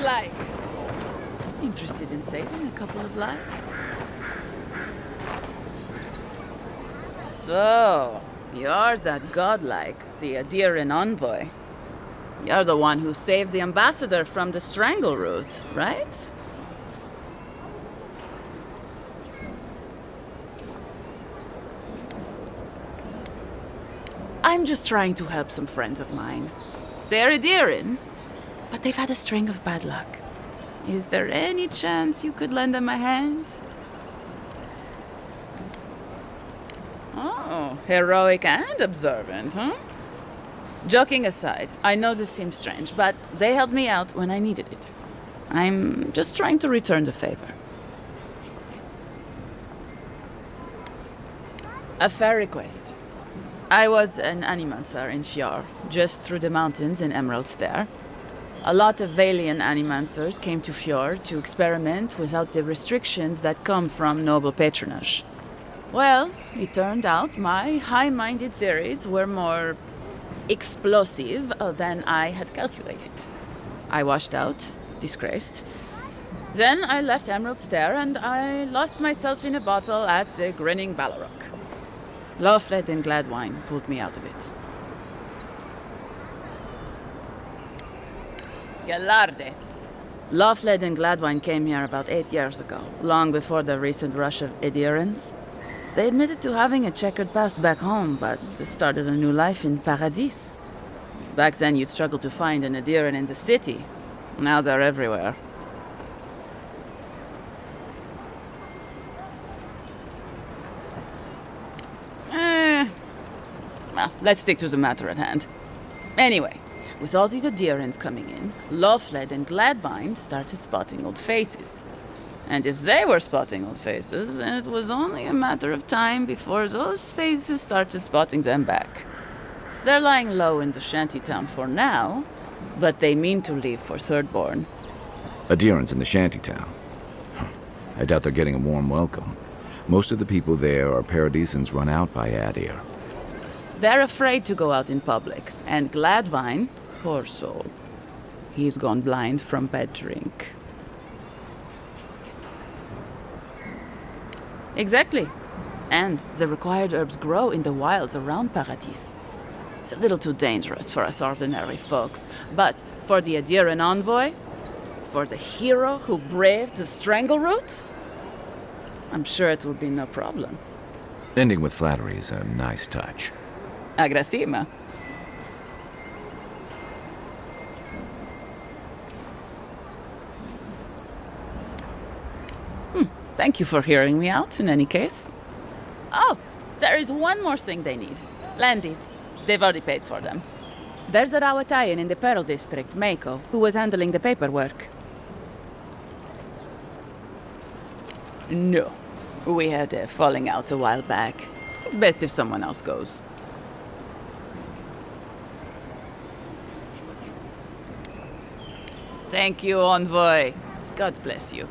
godlike. Interested in saving a couple of lives? So, you're that godlike, the Aedyr envoy. You're the one who saves the ambassador from the strangle root, right? I'm just trying to help some friends of mine. They're Aedyrans, but they've had a string of bad luck. Is there any chance you could lend them a hand? Oh, heroic and observant, huh? Joking aside, I know this seems strange, but they helped me out when I needed it. I'm just trying to return the favor. A fair request. I was an animancer in Fjord, just through the mountains in Emerald Stair. A lot of Valian animancers came to Fjord to experiment without the restrictions that come from noble patronage. Well, it turned out my high-minded theories were more explosive than I had calculated. I washed out, disgraced. Then I left Emerald Stair and I lost myself in a bottle at the Grinning Ballarok. Lofled and Gladwine pulled me out of it. Galarde. Lofled and Gladwine came here about 8 years ago, long before the recent rush of Aedyrans. They admitted to having a checkered past back home, but they started a new life in Paradis. Back then you'd struggle to find an Aedyran in the city. Now they're everywhere. Well, let's stick to the matter at hand. Anyway, with all these Aedyrans coming in, Lofled and Gladwine started spotting old faces. And if they were spotting old faces, it was only a matter of time before those faces started spotting them back. They're lying low in the shantytown for now, but they mean to leave for Thirdborn. Aedyrans in the shantytown? I doubt they're getting a warm welcome. Most of the people there are Paradisans run out by Aedyr. They're afraid to go out in public, and Gladwine, poor soul, he's gone blind from bad drink. Exactly. And the required herbs grow in the wilds around Paradis. It's a little too dangerous for us ordinary folks, but for the Aedyr envoy, for the hero who braved the strangle root, I'm sure it will be no problem. Ending with flattery is a nice touch. Agrasima. Thank you for hearing me out, in any case. Oh, there is one more thing they need. Land deeds. They've already paid for them. There's a Rawatayan in the Pearl District, Mako, who was handling the paperwork. No. We had a falling out a while back. It's best if someone else goes. Thank you, Envoy. God bless you.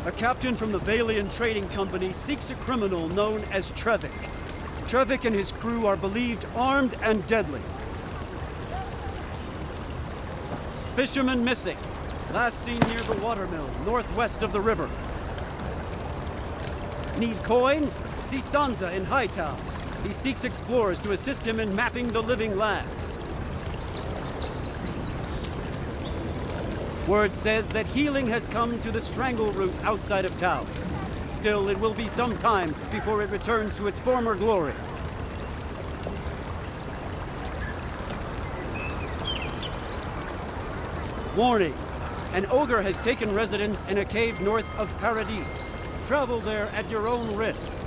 A captain from the Valian Trading Company seeks a criminal known as Trevik. Trevik and his crew are believed armed and deadly. Fisherman missing. Last seen near the watermill, northwest of the river. Need coin? See Sansa in Hightown. He seeks explorers to assist him in mapping the living lands. Word says that healing has come to the strangle root outside of town. Still, it will be some time before it returns to its former glory. Warning. An ogre has taken residence in a cave north of Paradise. Travel there at your own risk.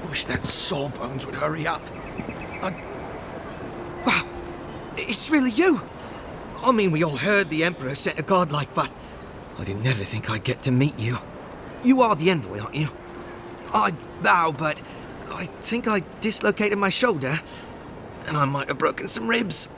Wish that Sawbones would hurry up. Wow, it's really you! I mean, we all heard the Emperor sent a godlike, but I didn't never think I'd get to meet you. You are the envoy, aren't you? I bow, but I think I dislocated my shoulder, and I might have broken some ribs.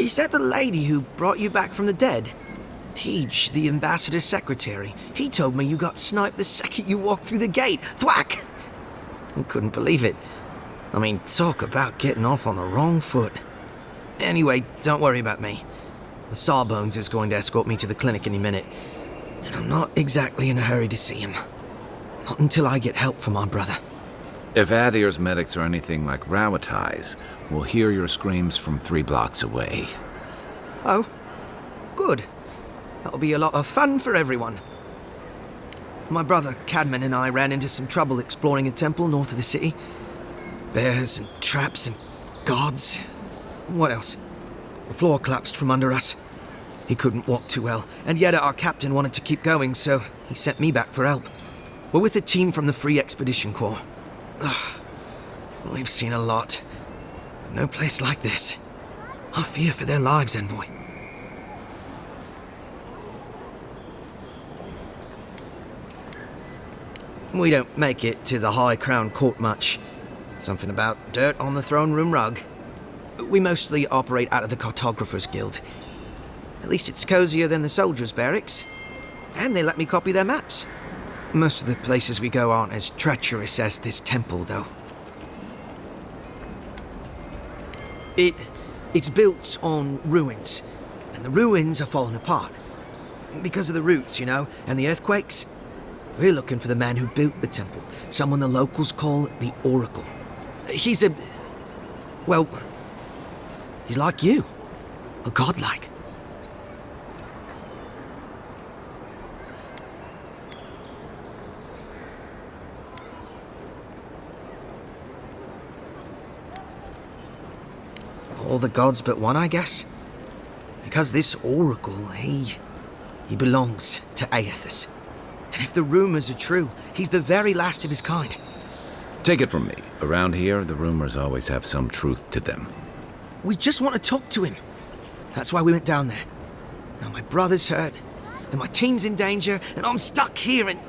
Is that the lady who brought you back from the dead? Tej, the ambassador's secretary. He told me you got sniped the second you walked through the gate. Thwack! I couldn't believe it. I mean, talk about getting off on the wrong foot. Anyway, don't worry about me. The Sawbones is going to escort me to the clinic any minute. And I'm not exactly in a hurry to see him. Not until I get help from my brother. If Aedyr's medics are anything like Rowatai's, we'll hear your screams from 3 blocks away. Oh, good. That'll be a lot of fun for everyone. My brother Cadman and I ran into some trouble exploring a temple north of the city. Bears and traps and guards. What else? The floor collapsed from under us. He couldn't walk too well, and yet our captain wanted to keep going, so he sent me back for help. We're with a team from the Free Expedition Corps. We've seen a lot. No place like this. I fear for their lives, Envoy. We don't make it to the High Crown Court much. Something about dirt on the throne room rug. We mostly operate out of the Cartographers Guild. At least it's cozier than the soldiers' barracks. And they let me copy their maps. Most of the places we go aren't as treacherous as this temple, though. It's built on ruins, and the ruins are falling apart. Because of the roots, you know, and the earthquakes. We're looking for the man who built the temple, someone the locals call the Oracle. He's well, he's like you, a godlike. All the gods but one, I guess. Because this Oracle, he belongs to Aethys. And if the rumors are true, he's the very last of his kind. Take it from me. Around here, the rumors always have some truth to them. We just want to talk to him. That's why we went down there. Now my brother's hurt, and my team's in danger, and I'm stuck here and...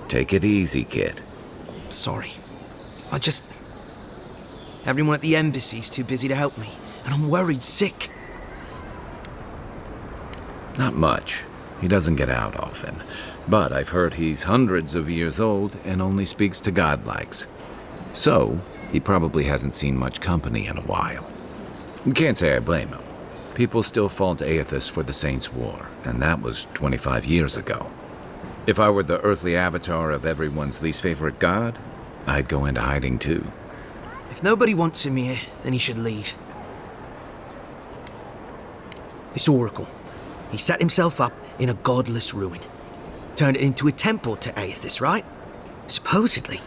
Take it easy, kid. Sorry. Everyone at the embassy's too busy to help me, and I'm worried sick. Not much. He doesn't get out often. But I've heard he's hundreds of years old and only speaks to godlikes. So, he probably hasn't seen much company in a while. Can't say I blame him. People still fault Aethys for the Saints' War, and that was 25 years ago. If I were the earthly avatar of everyone's least favorite god, I'd go into hiding too. If nobody wants him here, then he should leave. This oracle, he set himself up in a godless ruin. Turned it into a temple to Aethys, right? Supposedly,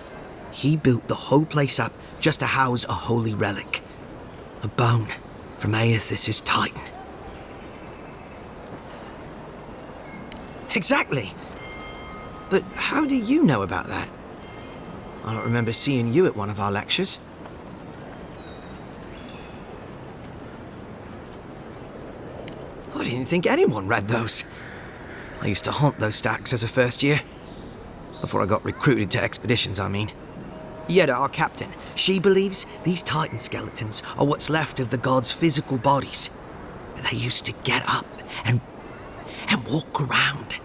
he built the whole place up just to house a holy relic. A bone from Aethys' titan. Exactly! But how do you know about that? I don't remember seeing you at one of our lectures. I didn't think anyone read those. I used to haunt those stacks as a first year. Before I got recruited to expeditions, I mean. Aedyr, our captain, she believes these titan skeletons are what's left of the gods' physical bodies. They used to get up and walk around.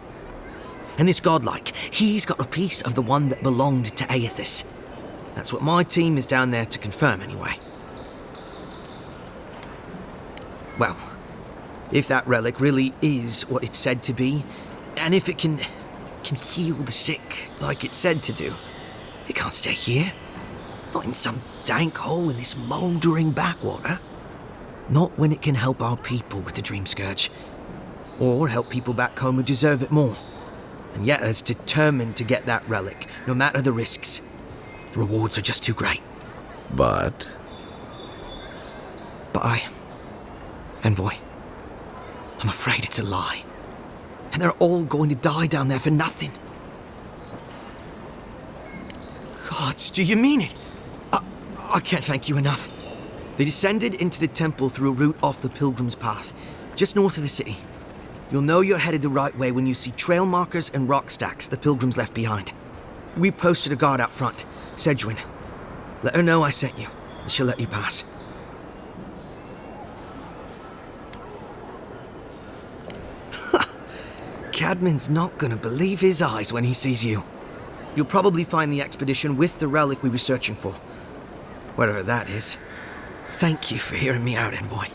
And this godlike, he's got a piece of the one that belonged to Aethys. That's what my team is down there to confirm, anyway. Well, if that relic really is what it's said to be, and if it can heal the sick like it's said to do, it can't stay here. Not in some dank hole in this mouldering backwater. Not when it can help our people with the Dream Scourge. Or help people back home who deserve it more. And yet is determined to get that relic, no matter the risks. The rewards are just too great. But Envoy, I'm afraid it's a lie. And they're all going to die down there for nothing. Gods, do you mean it? I can't thank you enough. They descended into the temple through a route off the Pilgrim's Path, just north of the city. You'll know you're headed the right way when you see trail markers and rock stacks the Pilgrims left behind. We posted a guard out front, Sedgwin. Let her know I sent you, and she'll let you pass. Cadman's not gonna believe his eyes when he sees you. You'll probably find the expedition with the relic we were searching for. Whatever that is. Thank you for hearing me out, Envoy.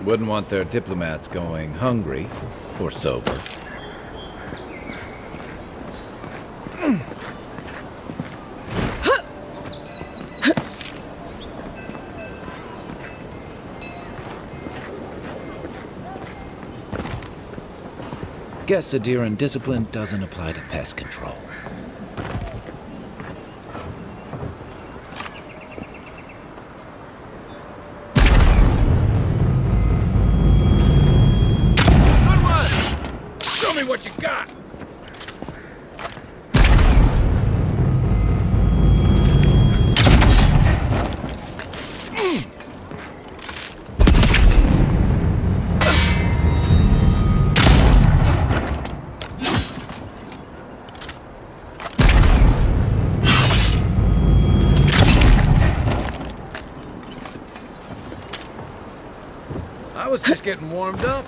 wouldn't want their diplomats going hungry or sober. Guess Aedyr discipline doesn't apply to pest control. Good one! Show me what you got! I was just getting warmed up.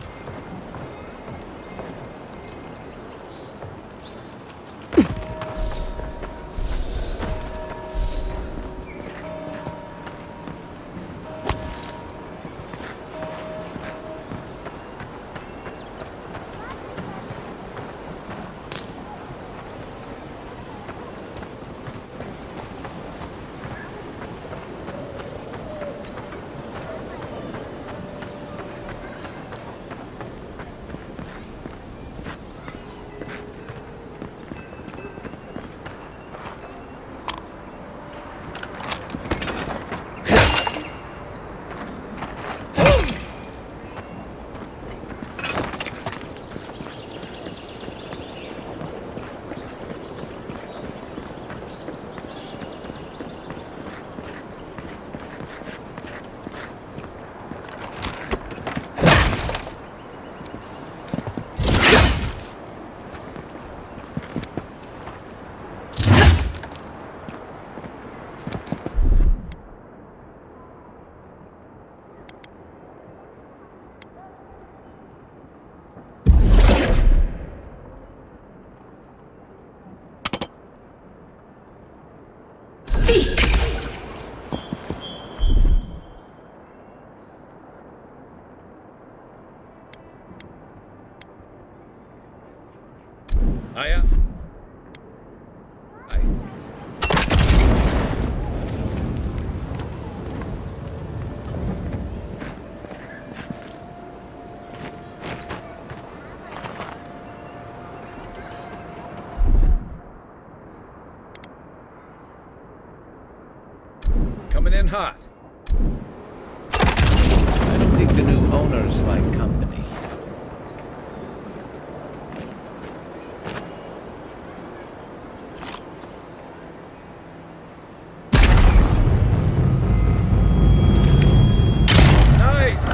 Seek! Hiya. Aye. Coming in hot. I don't think the new owners like company. Nice!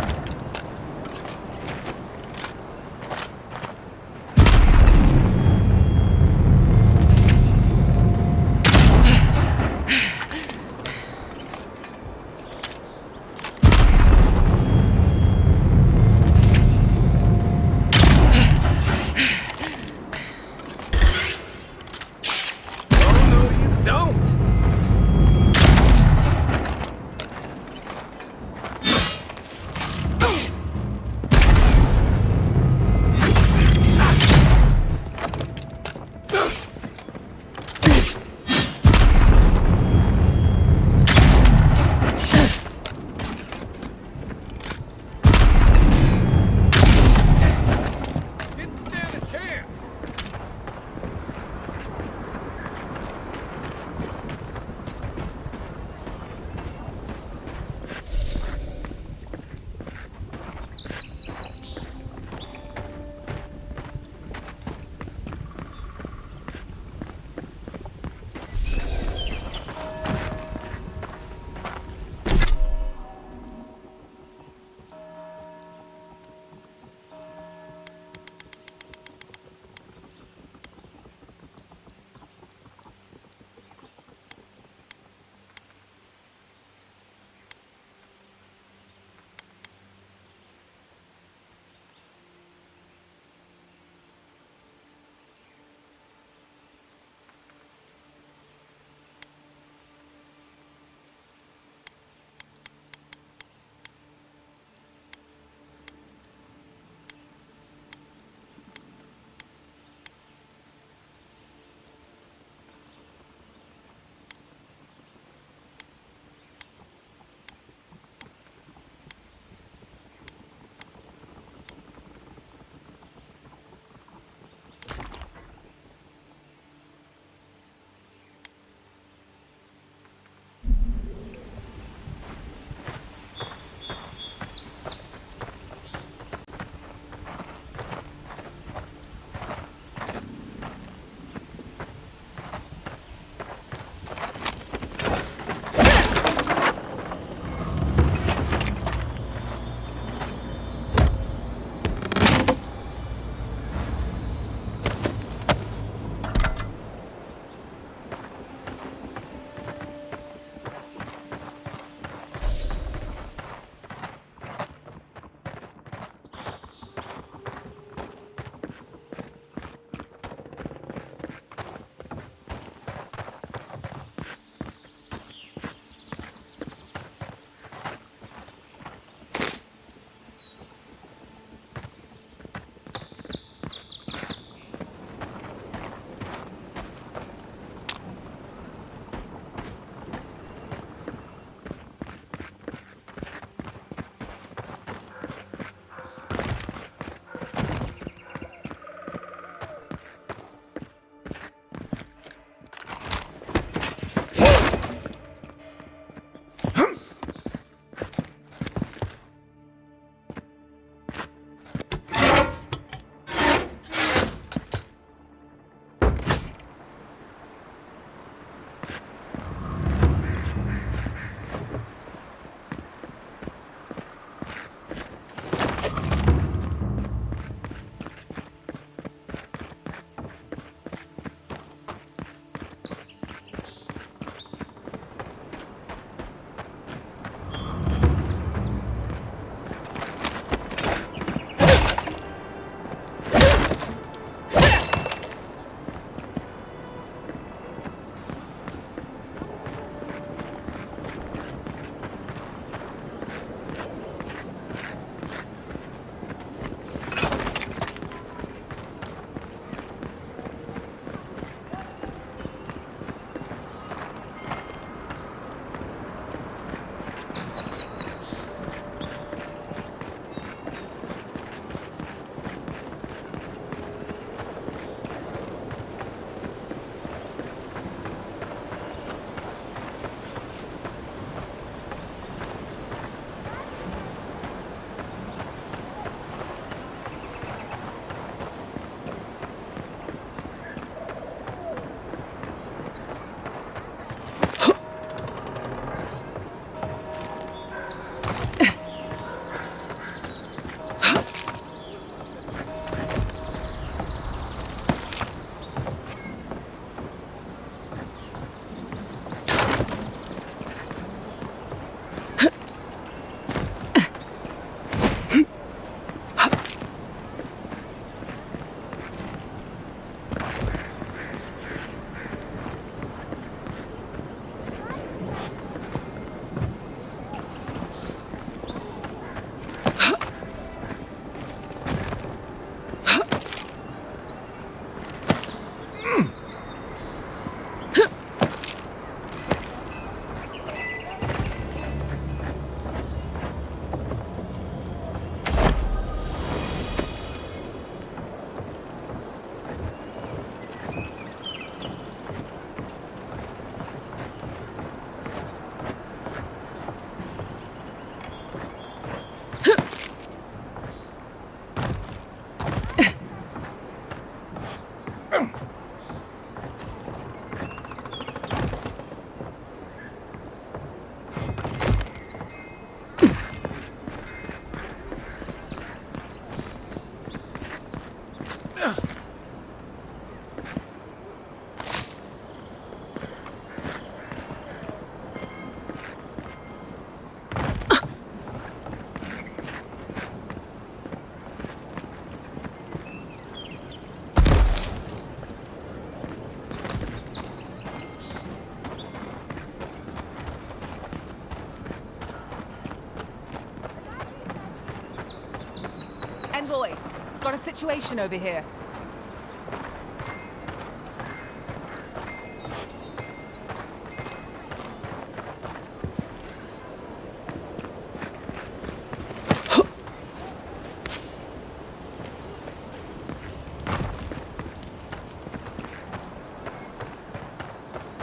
Envoy! Got a situation over here.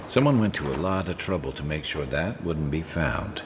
Someone went to a lot of trouble to make sure that wouldn't be found.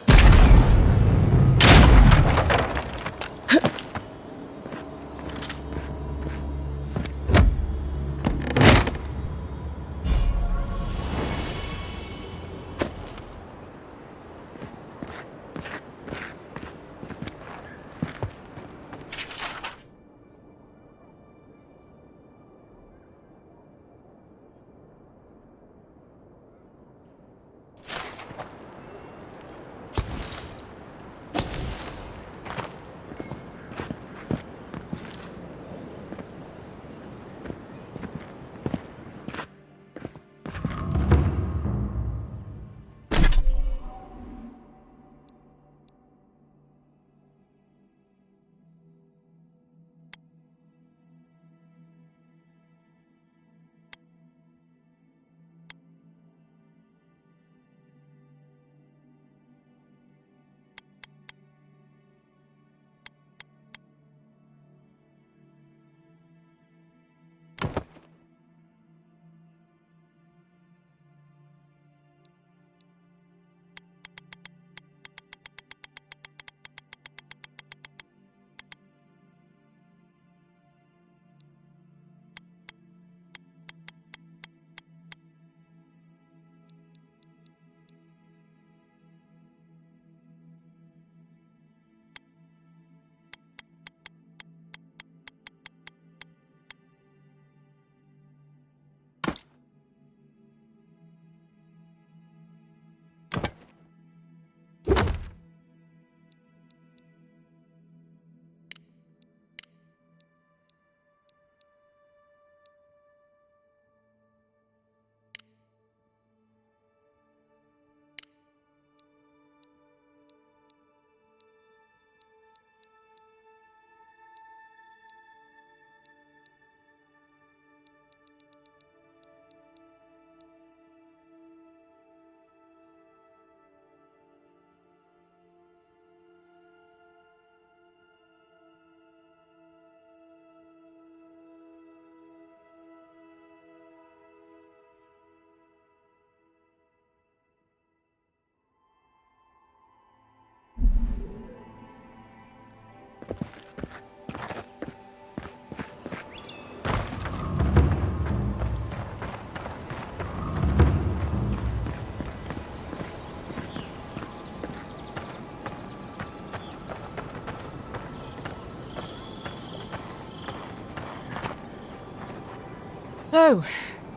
Oh,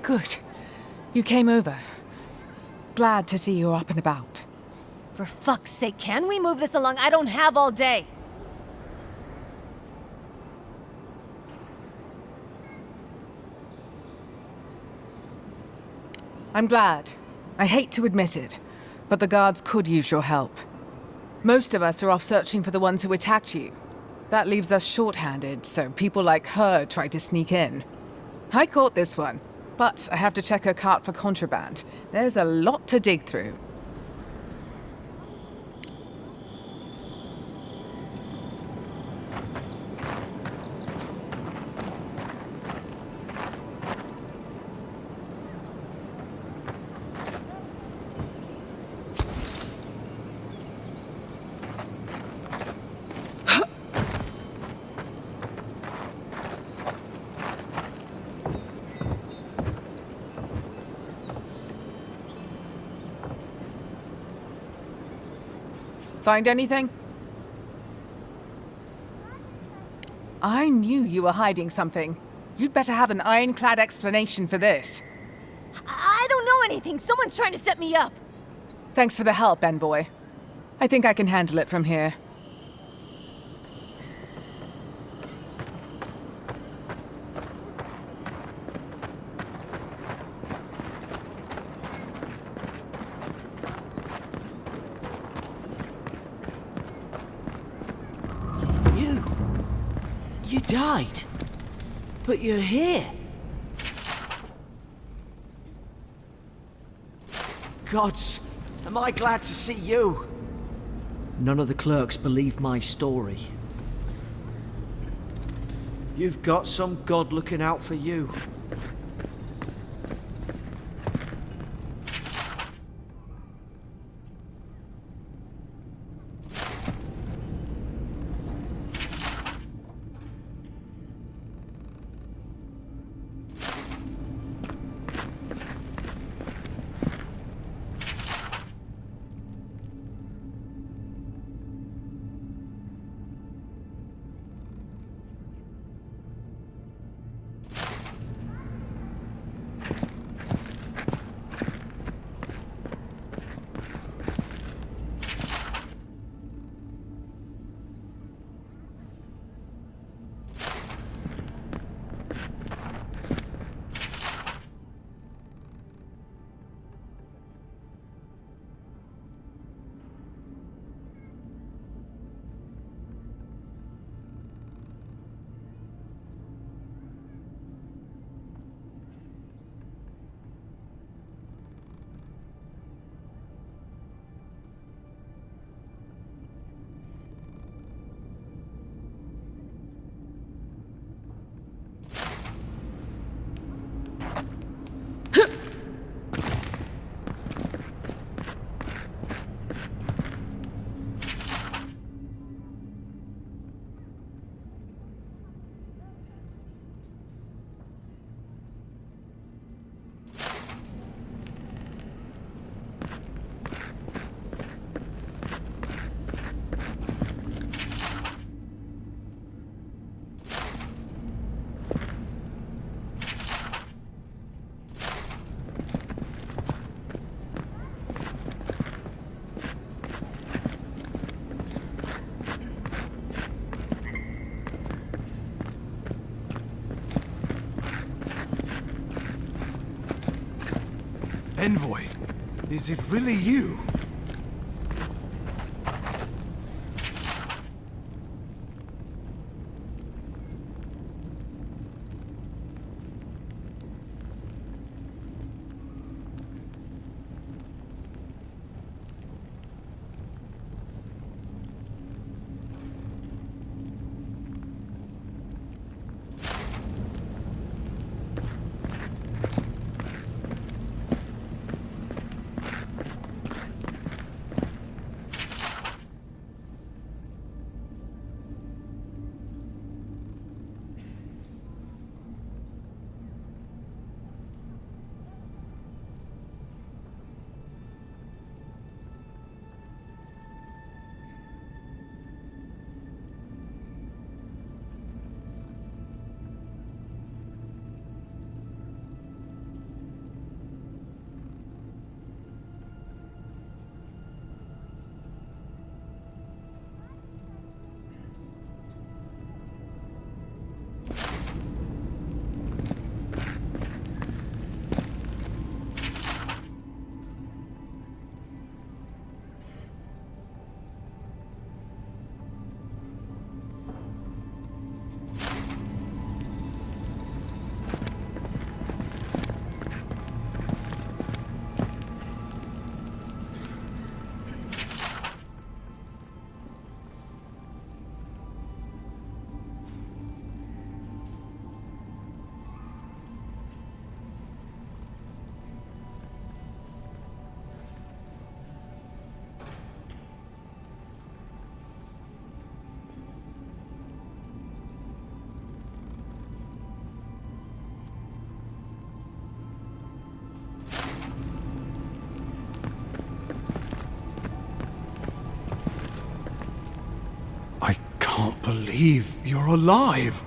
good. You came over. Glad to see you're up and about. For fuck's sake, can we move this along? I don't have all day. I'm glad. I hate to admit it, but the guards could use your help. Most of us are off searching for the ones who attacked you. That leaves us short-handed, so people like her try to sneak in. I caught this one, but I have to check her cart for contraband. There's a lot to dig through. Find anything? I knew you were hiding something. You'd better have an ironclad explanation for this. I don't know anything. Someone's trying to set me up. Thanks for the help, Envoy. I think I can handle it from here. You died. But you're here. Gods, am I glad to see you. None of the clerks believe my story. You've got some god looking out for you. Envoy, is it really you? Can't believe you're alive.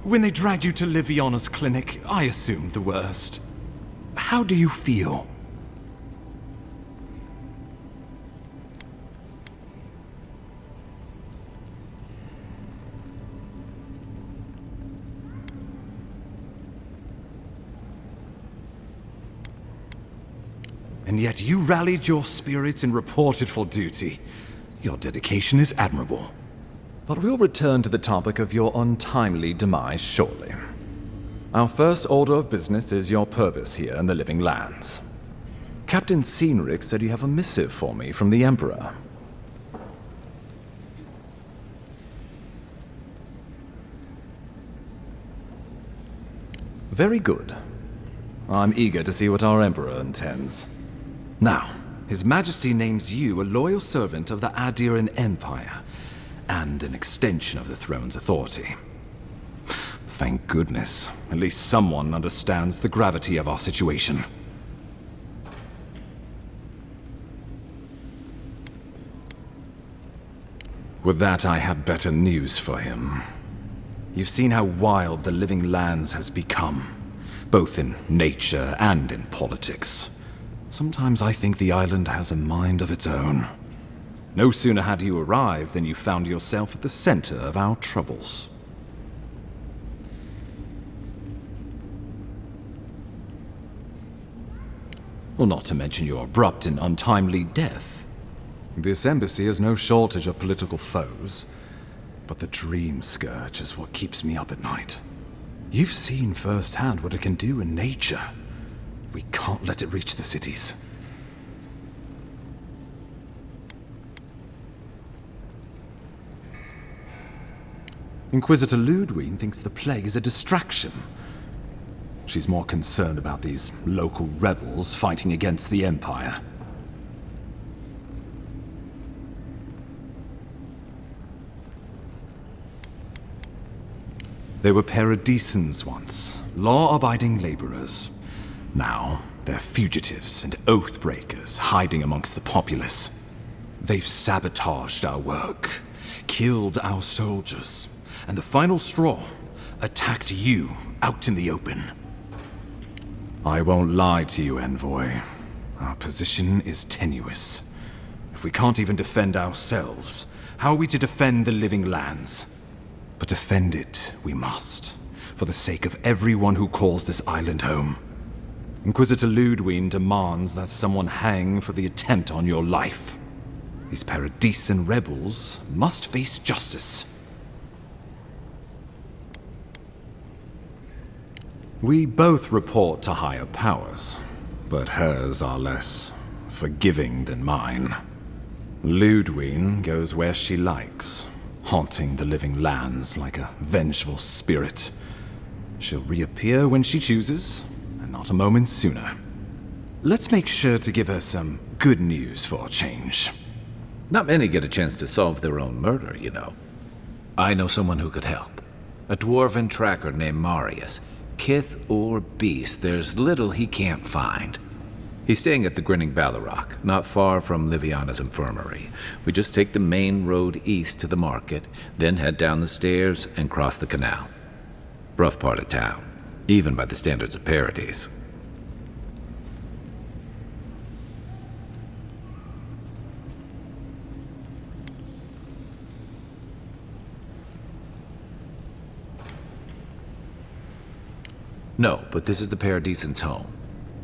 When they dragged you to Liviona's clinic, I assumed the worst. How do you feel? And yet you rallied your spirits and reported for duty. Your dedication is admirable. But we'll return to the topic of your untimely demise shortly. Our first order of business is your purpose here in the Living Lands. Captain Cynric said you have a missive for me from the Emperor. Very good. I'm eager to see what our Emperor intends. Now, His Majesty names you a loyal servant of the Aedyr Empire, and an extension of the throne's authority. Thank goodness. At least someone understands the gravity of our situation. With that, I had better news for him. You've seen how wild the Living Lands has become, both in nature and in politics. Sometimes I think the island has a mind of its own. No sooner had you arrived than you found yourself at the center of our troubles. Well, not to mention your abrupt and untimely death. This embassy has no shortage of political foes, but the dream Scourge is what keeps me up at night. You've seen firsthand what it can do in nature. We can't let it reach the cities. Inquisitor Ludwig thinks the plague is a distraction. She's more concerned about these local rebels fighting against the Empire. They were paradisans once, law-abiding laborers. Now, they're fugitives and oath-breakers hiding amongst the populace. They've sabotaged our work, killed our soldiers, and the final straw, attacked you out in the open. I won't lie to you, Envoy. Our position is tenuous. If we can't even defend ourselves, how are we to defend the Living Lands? But defend it we must, for the sake of everyone who calls this island home. Inquisitor Ludwig demands that someone hang for the attempt on your life. These Paradisan rebels must face justice. We both report to higher powers, but hers are less forgiving than mine. Ludwig goes where she likes, haunting the Living Lands like a vengeful spirit. She'll reappear when she chooses, and not a moment sooner. Let's make sure to give her some good news for a change. Not many get a chance to solve their own murder, you know. I know someone who could help. A dwarven tracker named Marius. Kith or beast, there's little he can't find. He's staying at the Grinning Ballarrock, not far from Liviana's infirmary. We just take the main road east to the market, then head down the stairs and cross the canal. Rough part of town, even by the standards of Paradise. No, but this is the Paradisans' home.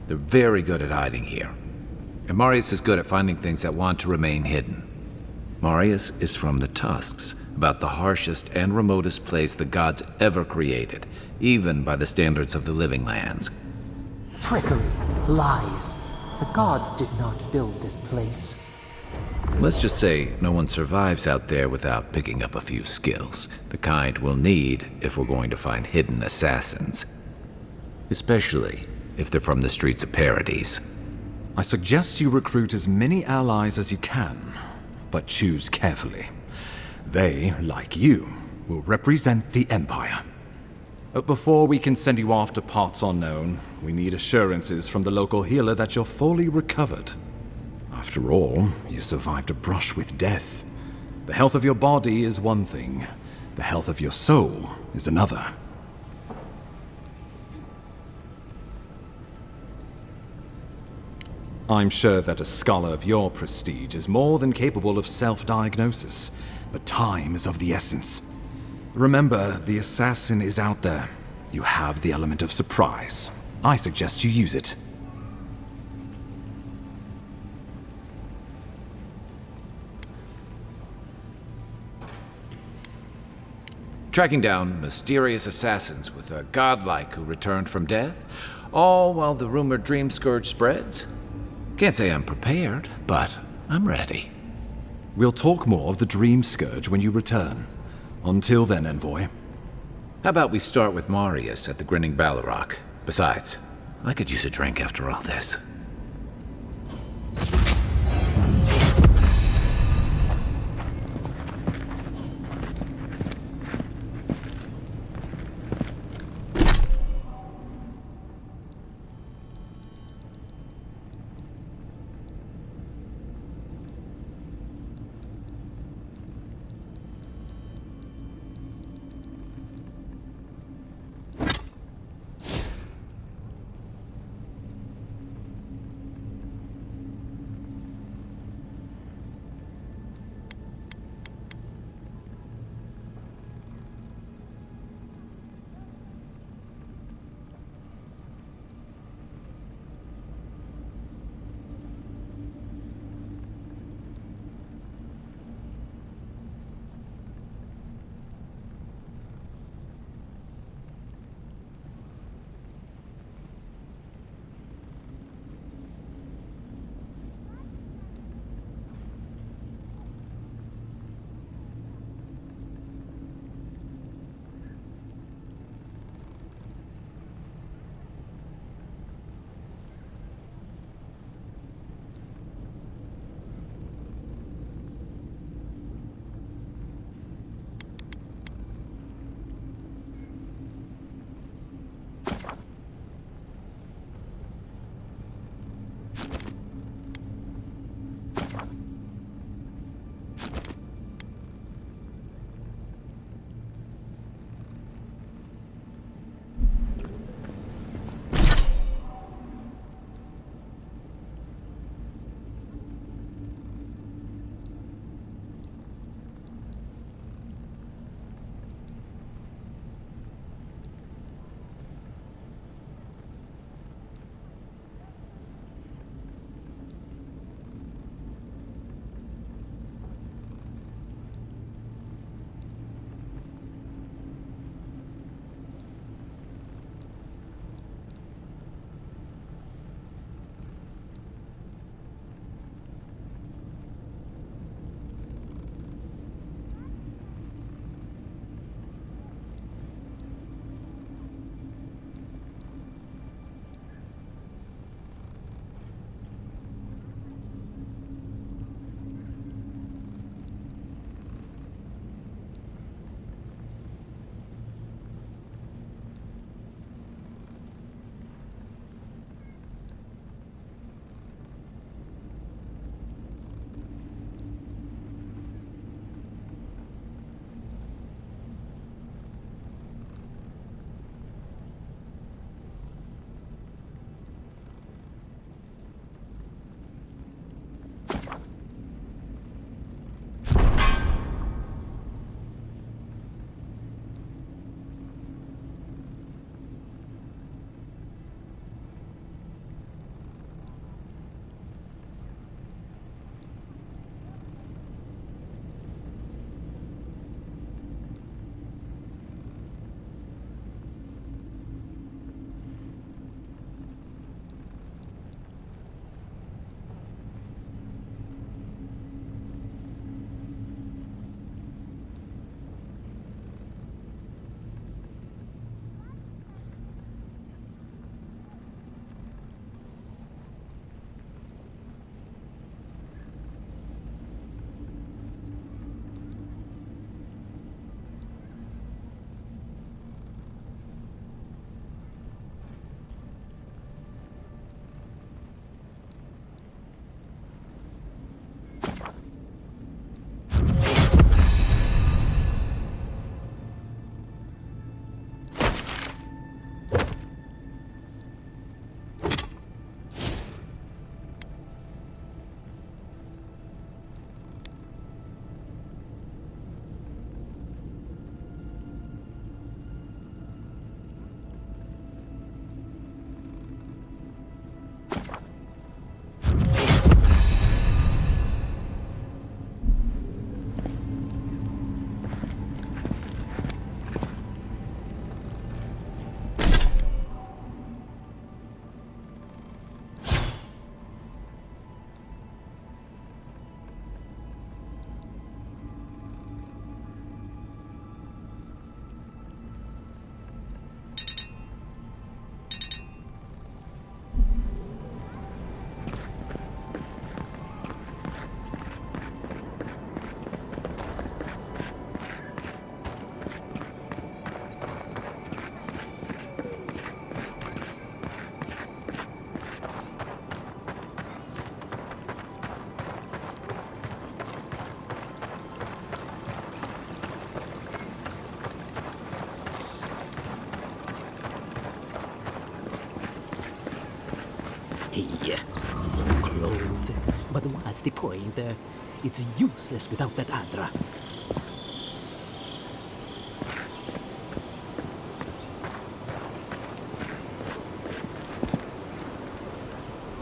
They're very good at hiding here. And Marius is good at finding things that want to remain hidden. Marius is from the Tusks, about the harshest and remotest place the gods ever created, even by the standards of the Living Lands. Trickery, lies. The gods did not build this place. Let's just say no one survives out there without picking up a few skills, the kind we'll need if we're going to find hidden assassins. Especially if they're from the streets of Paradise. I suggest you recruit as many allies as you can, but choose carefully. They, like you, will represent the Empire. But before we can send you off to parts unknown, we need assurances from the local healer that you're fully recovered. After all, you survived a brush with death. The health of your body is one thing, the health of your soul is another. I'm sure that a scholar of your prestige is more than capable of self-diagnosis, but time is of the essence. Remember, the assassin is out there. You have the element of surprise. I suggest you use it. tracking down mysterious assassins with a godlike who returned from death, all while the rumored Dream Scourge spreads. Can't say I'm prepared, but I'm ready. We'll talk more of the Dream Scourge when you return. Until then, Envoy. How about we start with Marius at the Grinning Balrog? Besides, I could use a drink after all this. use. But what's the point? It's useless without that Aedyr.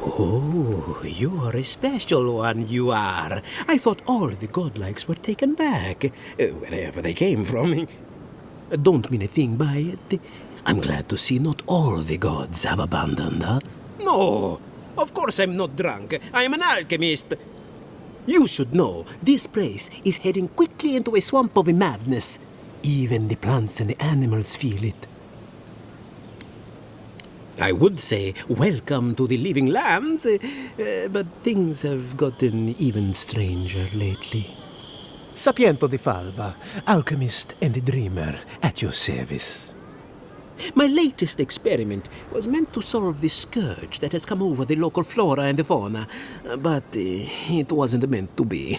Oh, you are a special one, you are. I thought all the godlikes were taken back, wherever they came from. Don't mean a thing by it. I'm glad to see not all the gods have abandoned us. No, of course I'm not drunk. I am an alchemist. You should know, this place is heading quickly into a swamp of madness. Even the plants and the animals feel it. I would say welcome to the living lands, but things have gotten even stranger lately. Sapiento di Falva, alchemist and dreamer, at your service. My latest experiment was meant to solve the scourge that has come over the local flora and fauna, but it wasn't meant to be.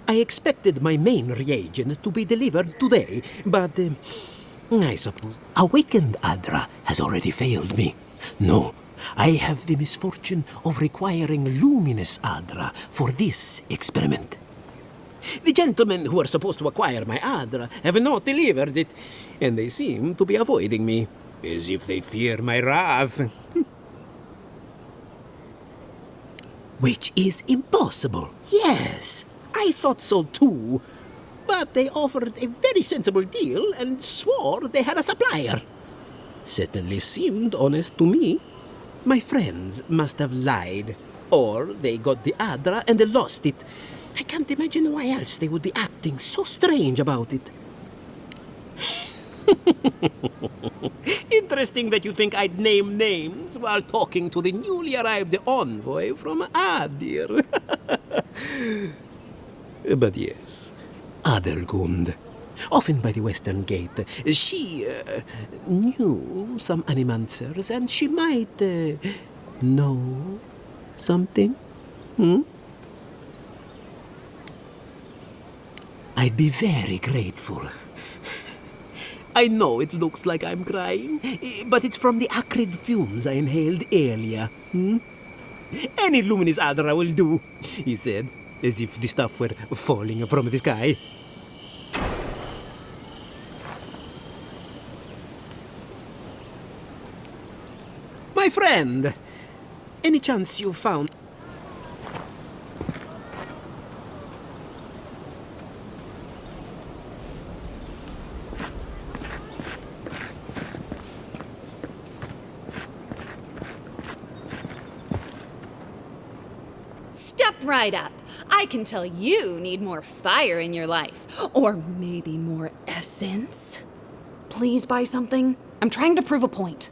I expected my main reagent to be delivered today, but I suppose awakened Aedyr has already failed me. No, I have the misfortune of requiring luminous Aedyr for this experiment. The gentlemen who are supposed to acquire my Aedyr have not delivered it, and they seem to be avoiding me, as if they fear my wrath. Which is impossible. Yes, I thought so too. But they offered a very sensible deal and swore they had a supplier. Certainly seemed honest to me. My friends must have lied, or they got the Aedyr and they lost it. I can't imagine why else they would be acting so strange about it. Interesting that you think I'd name names while talking to the newly arrived envoy from Aedyr. But yes, Adelgund, often by the western gate, she knew some animancers, and she might know something. I'd be very grateful. I know it looks like I'm crying, but it's from the acrid fumes I inhaled earlier. Any luminous Aedyr will do, he said, as if the stuff were falling from the sky. My friend, any chance you found... Step right up. I can tell you need more fire in your life. Or maybe more essence. Please buy something. I'm trying to prove a point.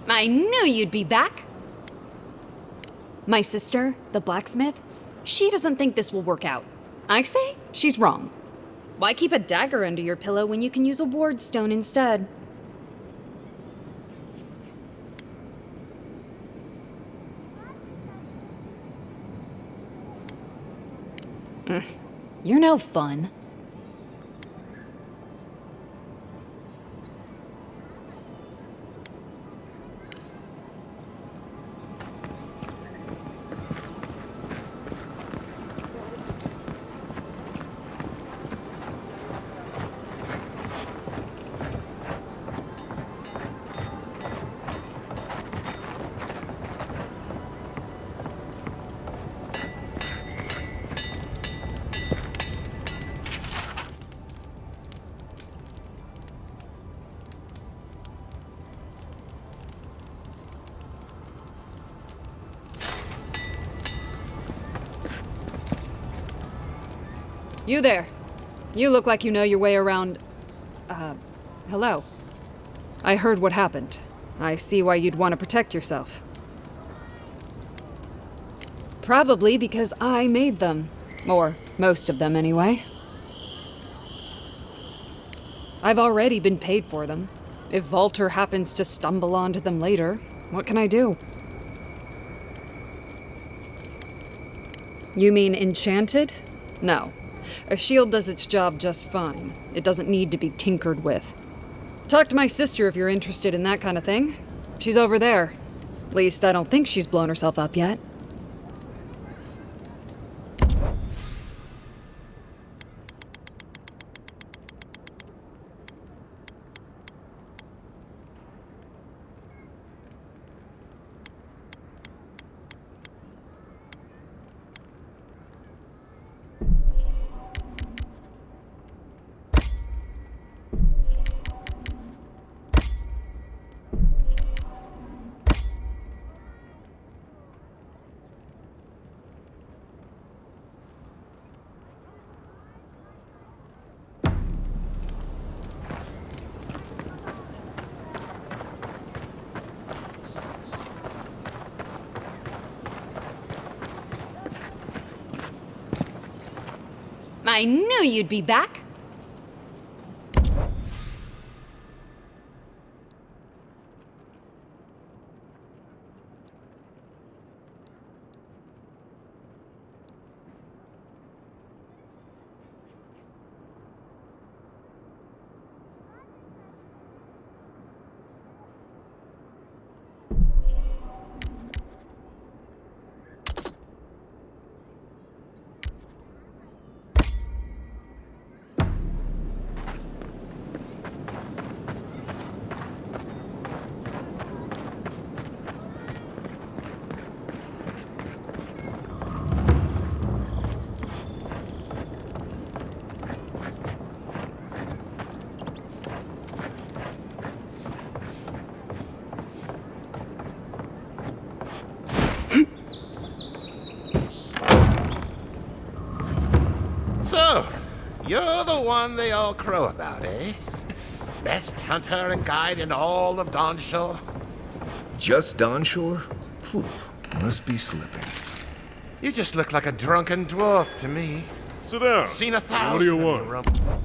I knew you'd be back! My sister, the blacksmith, she doesn't think this will work out. I say she's wrong. Why keep a dagger under your pillow when you can use a ward stone instead? You're no fun. You there. You look like you know your way around... hello. I heard what happened. I see why you'd want to protect yourself. Probably because I made them. Or most of them, anyway. I've already been paid for them. If Volter happens to stumble onto them later, what can I do? You mean enchanted? No. A shield does its job just fine. It doesn't need to be tinkered with. Talk to my sister if you're interested in that kind of thing. She's over there. At least I don't think she's blown herself up yet. I knew you'd be back! So, you're the one they all crow about, eh? Best hunter and guide in all of Dawnshore? Just Dawnshore? Phew, must be slipping. You just look like a drunken dwarf to me. Sit down. Seen 1,000 What do you of want? your rum-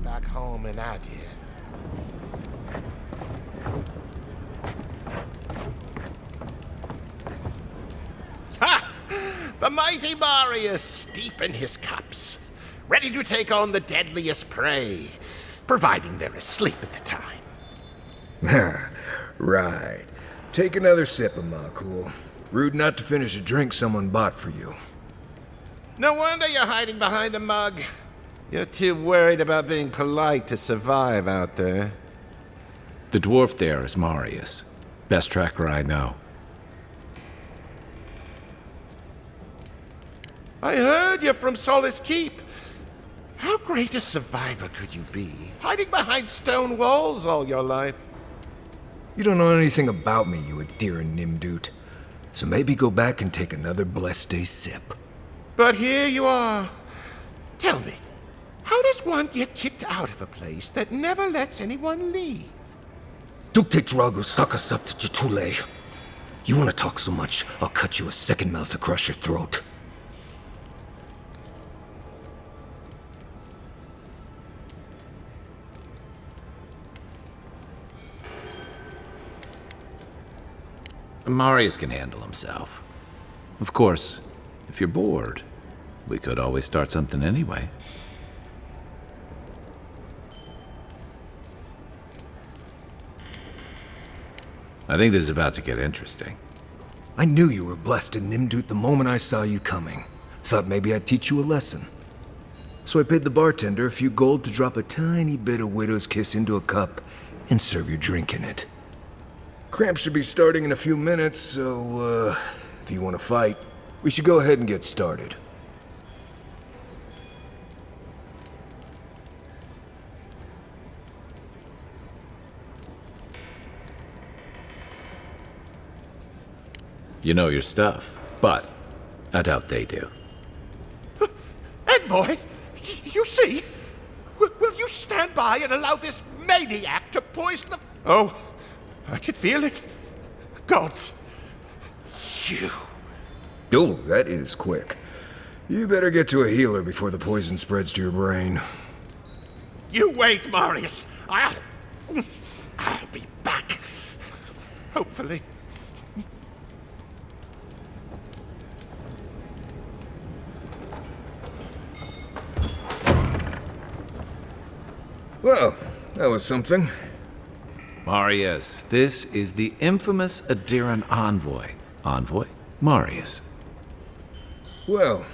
Back home in Aedyr. Ha! The mighty Marius, deep in his cups, ready to take on the deadliest prey, providing they're asleep at the time. Right. Take another sip of my cool. Rude not to finish a drink someone bought for you. No wonder you're hiding behind a mug. You're too worried about being polite to survive out there. The dwarf there is Marius. Best tracker I know. I heard you're from Solace Keep. How great a survivor could you be, hiding behind stone walls all your life? You don't know anything about me, you Aedyr Nimdut. So maybe go back and take another blessed day sip. But here you are. Tell me, how does one get kicked out of a place that never lets anyone leave? Dukte Drago Sakasapta Jitule. You want to talk so much, I'll cut you a second mouth across your throat. Marius can handle himself. Of course, if you're bored, we could always start something anyway. I think this is about to get interesting. I knew you were blessed in Nimdut the moment I saw you coming. Thought maybe I'd teach you a lesson. So I paid the bartender a few gold to drop a tiny bit of Widow's Kiss into a cup and serve your drink in it. Cramps should be starting in a few minutes, so, if you want to fight, we should go ahead and get started. You know your stuff, but I doubt they do. Envoy, you see? Will you stand by and allow this maniac to poison the... Oh, I can feel it. Gods. You. Oh, that is quick. You better get to a healer before the poison spreads to your brain. You wait, Marius. I'll be back. Hopefully. Well, that was something. Marius, this is the infamous Aedyr envoy. Envoy? Marius. Well,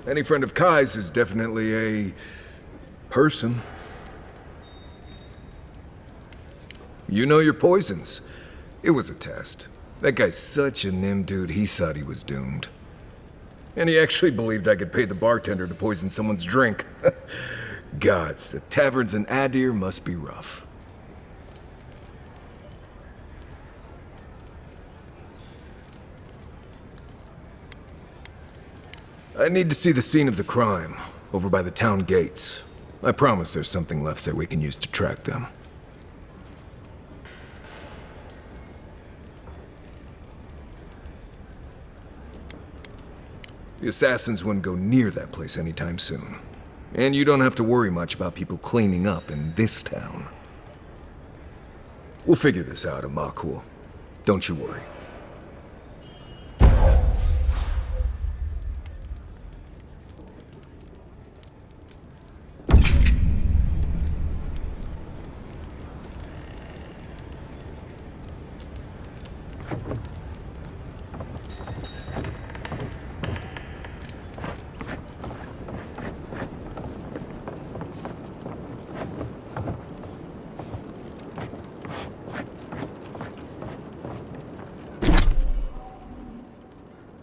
any friend of Kai's is definitely a... person. You know your poisons. It was a test. That guy's such a nim dude, he thought he was doomed. And he actually believed I could pay the bartender to poison someone's drink. Gods, the taverns in Aedyr must be rough. I need to see the scene of the crime, over by the town gates. I promise there's something left there we can use to track them. The assassins wouldn't go near that place anytime soon. And you don't have to worry much about people cleaning up in this town. We'll figure this out, Amakul. Don't you worry.